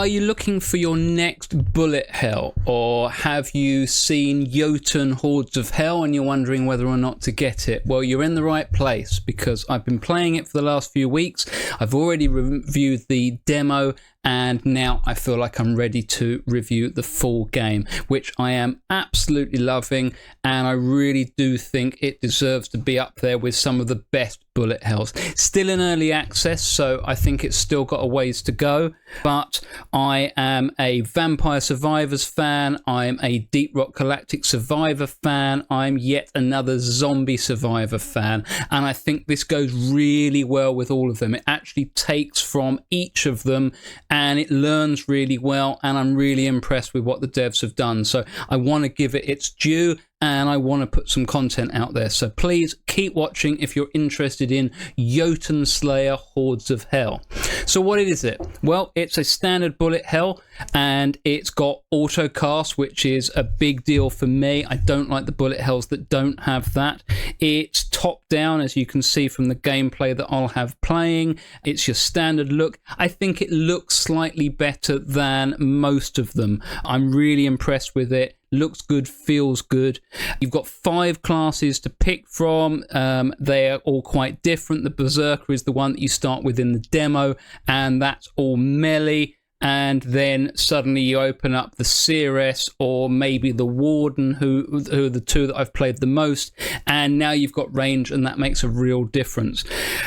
Are you looking for your next bullet hell, or have you seen Jotun Hordes of Hel and you're wondering whether or not to get it? Well, you're in the right place, because I've been playing it for the last few weeks. I've already reviewed the demo, and now I feel like I'm ready to review the full game, which I am absolutely loving, and I really do think it deserves to be up there with some of the best bullet hells. Still in early access, so I think it's still got a ways to go, but I am a Vampire Survivors fan, I'm a Deep Rock Galactic Survivor fan, I'm yet another Zombie Survivor fan, and I think this goes really well with all of them. It actually takes from each of them and it learns really well, and I'm really impressed with what the devs have done. So I want to give it its due, and I want to put some content out there. So please keep watching if you're interested in Jotunnslayer Hordes of Hel. So what is it? Well, it's a standard bullet hell, and it's got auto cast, which is a big deal for me. I don't like the bullet hells that don't have that. It's top down, as you can see from the gameplay that I'll have playing. It's your standard look. I think it looks slightly better than most of them. I'm really impressed with it. Looks good, feels good. You've got 5 classes to pick from. They are all quite different. The Berserker is the one that you start with in the demo, and that's all melee. And then suddenly you open up the Cirrus or maybe the Warden, who are the two that I've played the most, and now you've got range, and that makes a real difference.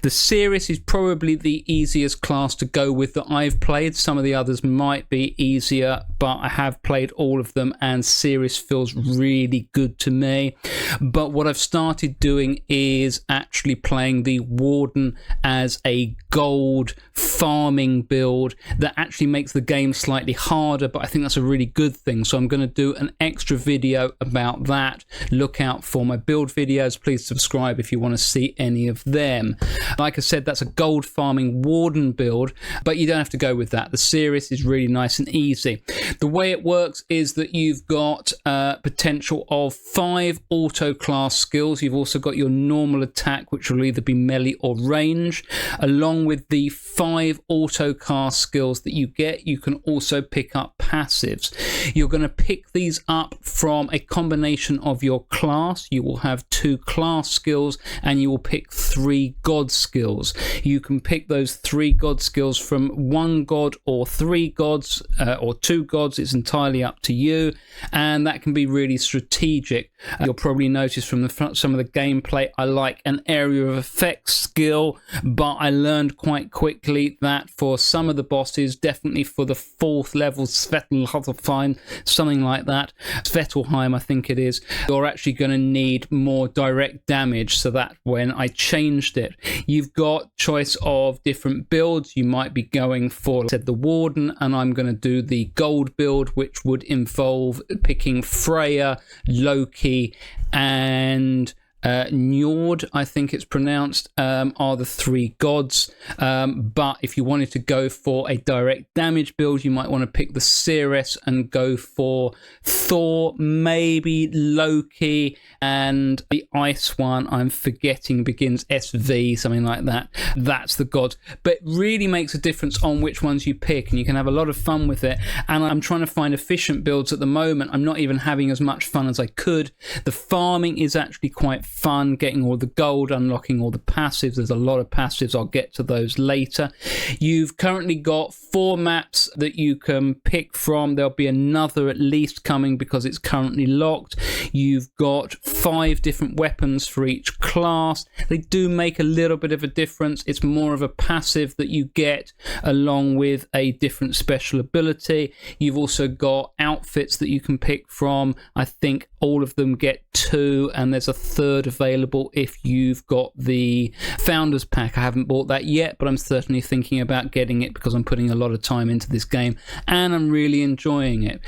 The Cirrus is probably the easiest class to go with that I've played. Some of the others might be easier, but I have played all of them, and Cirrus feels really good to me. But what I've started doing is actually playing the Warden as a gold farming build that actually makes the game slightly harder, but I think that's a really good thing. So I'm going to do an extra video about that. Look out for my build videos. Please subscribe if you want to see any of them. Like I said, that's a gold farming Warden build, but you don't have to go with that. The Cirrus is really nice and easy. The way it works is that you've got potential of 5 auto class skills. You've also got your normal attack, which will either be melee or range, along with the 5 auto cast skills that you get. You can also pick up passives. You're going to pick these up from a combination of your class. You will have 2 class skills, and you will pick 3 god skills. You can pick those 3 god skills from 1 god or 3 gods or 2 gods. It's entirely up to you, and that can be really strategic. You'll probably notice from some of the gameplay, I like an area of effects skill, but I learned quite quickly that for some of the bosses, definitely for the 4th level, Jotunnslayer, something like that, Jotunnslayer I think it is, you're actually going to need more direct damage. So that when I changed it, you've got choice of different builds. You might be going for, said, the Warden, and I'm going to do the gold build, which would involve picking Freya, Loki, and Njord, I think it's pronounced, are the 3 gods. But if you wanted to go for a direct damage build, you might want to pick the Cirrus and go for Thor, maybe Loki, and the ice one, I'm forgetting, begins SV, something like that. That's the gods. But it really makes a difference on which ones you pick, and you can have a lot of fun with it. And I'm trying to find efficient builds at the moment. I'm not even having as much fun as I could. The farming is actually quite fun, getting all the gold, unlocking all the passives. There's a lot of passives. I'll get to those later. You've currently got 4 maps that you can pick from. There'll be another at least coming because it's currently locked. You've got 5 different weapons for each class. They do make a little bit of a difference. It's more of a passive that you get along with a different special ability. You've also got outfits that you can pick from. I think all of them get 2, and there's a 3rd available if you've got the Founders Pack. I haven't bought that yet, but I'm certainly thinking about getting it because I'm putting a lot of time into this game and I'm really enjoying it.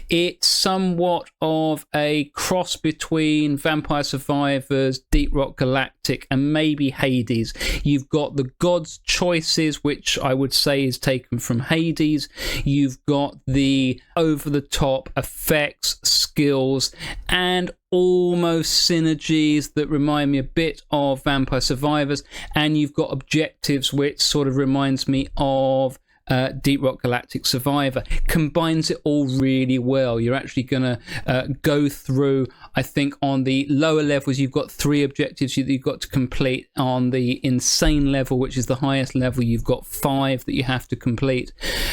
It's somewhat of a cross between Vampire Survivors, Deep Rock Galactic, and maybe Hades. You've got the God's Choices, which I would say is taken from Hades. You've got the over-the-top effects, skills, and almost synergies that remind me a bit of Vampire Survivors, and you've got objectives which sort of reminds me of Deep Rock Galactic Survivor. Combines it all really well. You're actually going to go through, I think on the lower levels, you've got 3 objectives you've got to complete. On the insane level, which is the highest level, you've got 5 that you have to complete.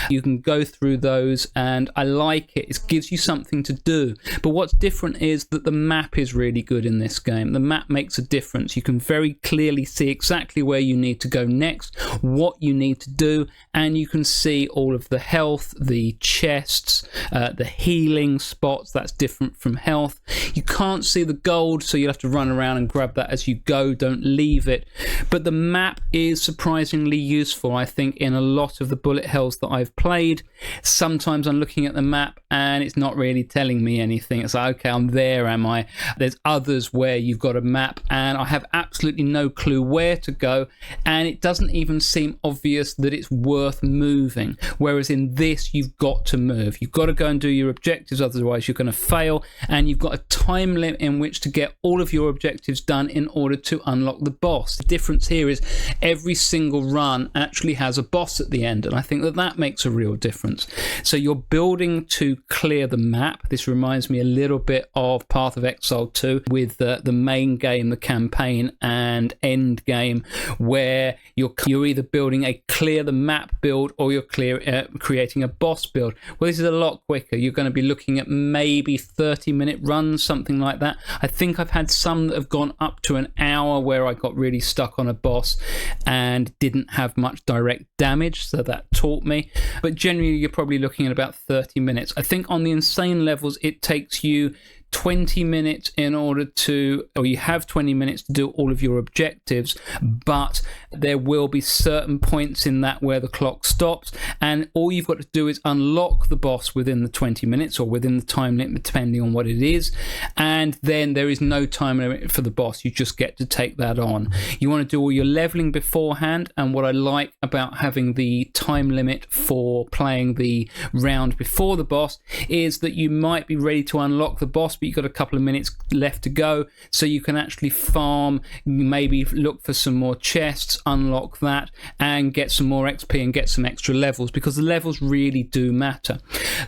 You can go through those, and I like it. It gives you something to do. But what's different is that the map is really good in this game. The map makes a difference. You can very clearly see exactly where you need to go next, what you need to do, and you can see all of the health, the chests, the healing spots. That's different from health. You can't see the gold, so you'll have to run around and grab that as you go. Don't leave it. But the map is surprisingly useful, I think, in a lot of the bullet hells that I've played. Sometimes I'm looking at the map and it's not really telling me anything. It's like, okay, I'm there, am I? There's others where you've got a map and I have absolutely no clue where to go, and it doesn't even seem obvious that it's worth moving. Whereas in this, you've got to move. You've got to go and do your objectives, otherwise you're going to fail, and you've got a time limit in which to get all of your objectives done in order to unlock the boss. The difference here is every single run actually has a boss at the end, and I think that that makes a real difference. So you're building to clear the map. This reminds me a little bit of Path of Exile 2 with the main game, the campaign, and end game, where you're either building a clear the map build or you're creating a boss build. Well, this is a lot quicker. You're going to be looking at maybe 30-minute runs, something like that. I think I've had some that have gone up to an hour where I got really stuck on a boss and didn't have much direct damage, so that taught me. But generally, you're probably looking at about 30 minutes. I think on the insane levels, it takes you 20 minutes in order to, or you have 20 minutes to do all of your objectives, but there will be certain points in that where the clock stops, and all you've got to do is unlock the boss within the 20 minutes or within the time limit, depending on what it is, and then there is no time limit for the boss. You just get to take that on. You want to do all your leveling beforehand, and what I like about having the time limit for playing the round before the boss is that you might be ready to unlock the boss, but you've got a couple of minutes left to go, so you can actually farm, maybe look for some more chests, unlock that, and get some more XP and get some extra levels, because the levels really do matter.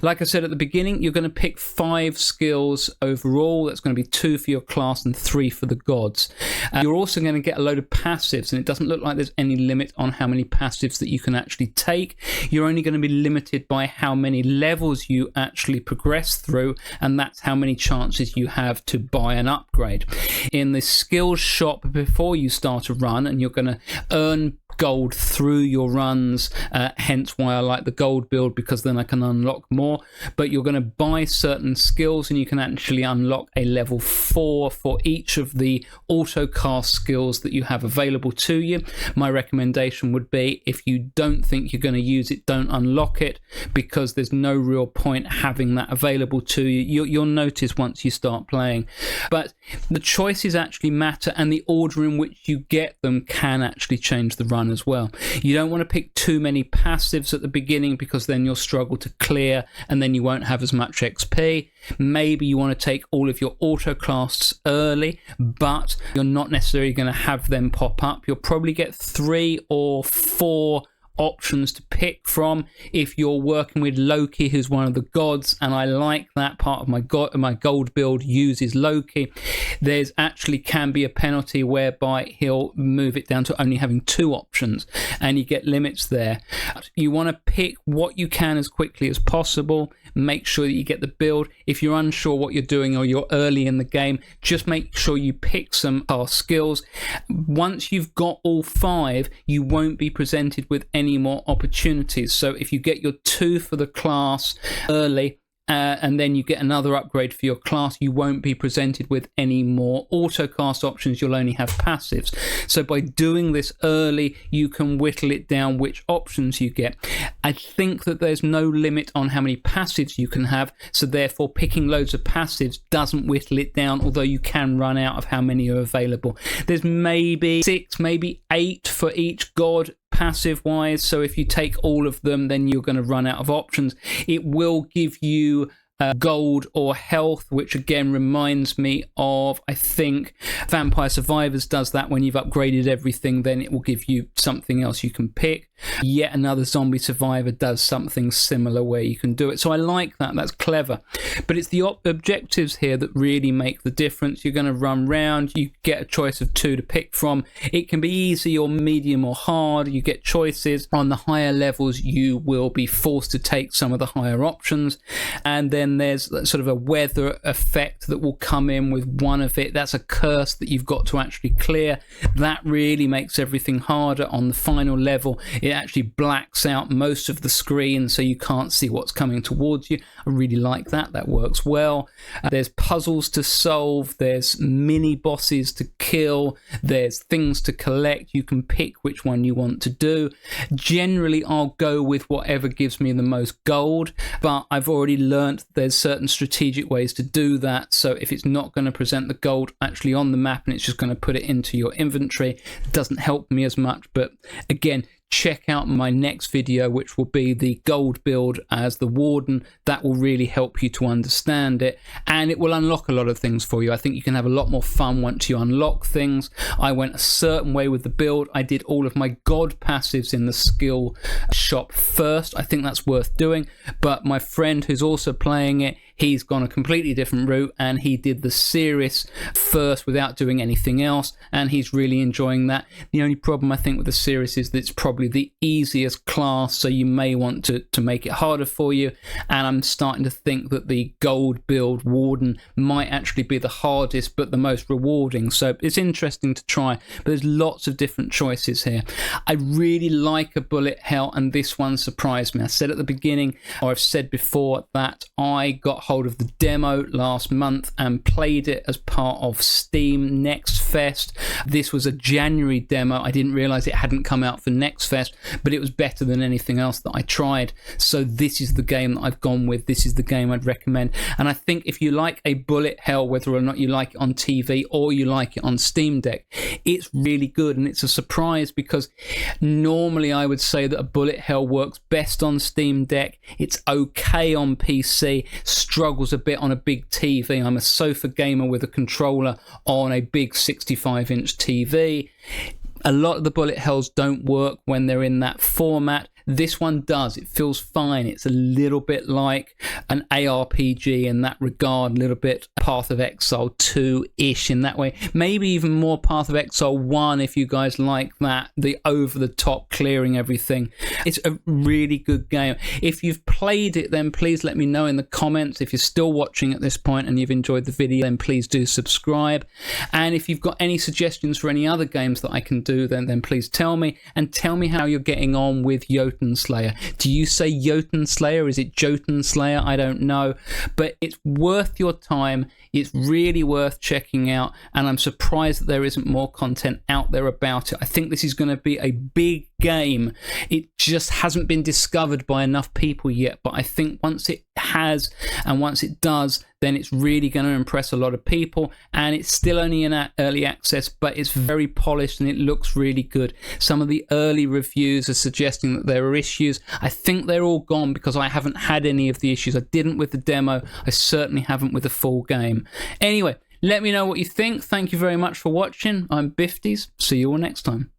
Like I said at the beginning, you're going to pick 5 skills overall. That's going to be 2 for your class and 3 for the gods. You're also going to get a load of passives, and it doesn't look like there's any limit on how many passives that you can actually take. You're only going to be limited by how many levels you actually progress through, and that's how many chances you have to buy an upgrade. In the skills shop before you start a run, and you're going to earn gold through your runs, hence why I like the gold build, because then I can unlock more. But you're going to buy certain skills, and you can actually unlock a level 4 for each of the auto cast skills that you have available to you. My recommendation would be, if you don't think you're going to use it, don't unlock it, because there's no real point having that available to you. You'll notice once you start playing. But the choices actually matter, and the order in which you get them can actually change the run as well. You don't want to pick too many passives at the beginning, because then you'll struggle to clear and then you won't have as much XP. Maybe you want to take all of your auto casts early, but you're not necessarily going to have them pop up. You'll probably get 3 or 4 options to pick from if you're working with Loki, who's one of the gods, and I like that. Part of my gold build uses Loki. There's actually can be a penalty whereby he'll move it down to only having 2 options, and you get limits there. You want to pick what you can as quickly as possible. Make sure that you get the build. If you're unsure what you're doing or you're early in the game, just make sure you pick some skills. Once you've got all 5, you won't be presented with any more opportunities. So if you get your 2 for the class early, and then you get another upgrade for your class, you won't be presented with any more autocast options. You'll only have passives. So by doing this early, you can whittle it down which options you get. I think that there's no limit on how many passives you can have, so therefore picking loads of passives doesn't whittle it down, although you can run out of how many are available. There's maybe 6, maybe 8 for each god passive wise, so if you take all of them, then you're going to run out of options. It will give you gold or health, which again reminds me of, I think Vampire Survivors does that. When you've upgraded everything, then it will give you something else you can pick. Yet another zombie survivor does something similar where you can do it. So I like that. That's clever. But it's the objectives here that really make the difference. You're going to run round. You get a choice of 2 to pick from. It can be easy or medium or hard. You get choices. On the higher levels, you will be forced to take some of the higher options. And then there's sort of a weather effect that will come in with one of it. That's a curse that you've got to actually clear. That really makes everything harder. On the final level, it actually blacks out most of the screen so you can't see what's coming towards you. I really like that. That works well. There's puzzles to solve. There's mini bosses to kill. There's things to collect. You can pick which one you want to do. Generally, I'll go with whatever gives me the most gold, but I've already learnt there's certain strategic ways to do that. So if it's not going to present the gold actually on the map and it's just going to put it into your inventory, it doesn't help me as much. But again, check out my next video, which will be the gold build as the Warden. That will really help you to understand it, and it will unlock a lot of things for you. I think you can have a lot more fun once you unlock things. I went a certain way with the build. I did all of my god passives in the skill shop first. I think that's worth doing, but my friend who's also playing it, he's gone a completely different route, and he did the Cirrus first without doing anything else, and he's really enjoying that. The only problem I think with the Cirrus is that it's probably the easiest class, so you may want to make it harder for you, and I'm starting to think that the gold build Warden might actually be the hardest but the most rewarding. So it's interesting to try, but there's lots of different choices here. I really like a bullet hell, and this one surprised me. I said at the beginning, or I've said before, that I got hold of the demo last month and played it as part of Steam Next Fest. This was a January demo. I didn't realize it hadn't come out for Next Fest, but it was better than anything else that I tried. So this is the game that I've gone with. This is the game I'd recommend. And I think if you like a bullet hell, whether or not you like it on TV or you like it on Steam Deck, it's really good. And it's a surprise because normally I would say that a bullet hell works best on Steam Deck. It's okay on PC, struggles a bit on a big TV. I'm a sofa gamer with a controller on a big 65-inch TV. A lot of the bullet hells don't work when they're in that format. This one does. It feels fine. It's a little bit like an ARPG in that regard, a little bit Path of Exile 2-ish in that way. Maybe even more Path of Exile 1 if you guys like that, the over-the-top clearing everything. It's a really good game. If you've played it, then please let me know in the comments. If you're still watching at this point and you've enjoyed the video, then please do subscribe. And if you've got any suggestions for any other games that I can do, then please tell me, and tell me how you're getting on with Jotunnslayer. Do you say Jotunnslayer? Is it Jotunnslayer? I don't know, but it's worth your time. It's really worth checking out, and I'm surprised that there isn't more content out there about it. I think this is going to be a big game. It just hasn't been discovered by enough people yet, but I think once it has, and once it does, then it's really going to impress a lot of people. And it's still only in early access, but it's very polished and it looks really good. Some of the early reviews are suggesting that there are issues. I think they're all gone because I haven't had any of the issues. I didn't with the demo. I certainly haven't with the full game. Anyway, let me know what you think. Thank you very much for watching. I'm Bifties. See you all next time.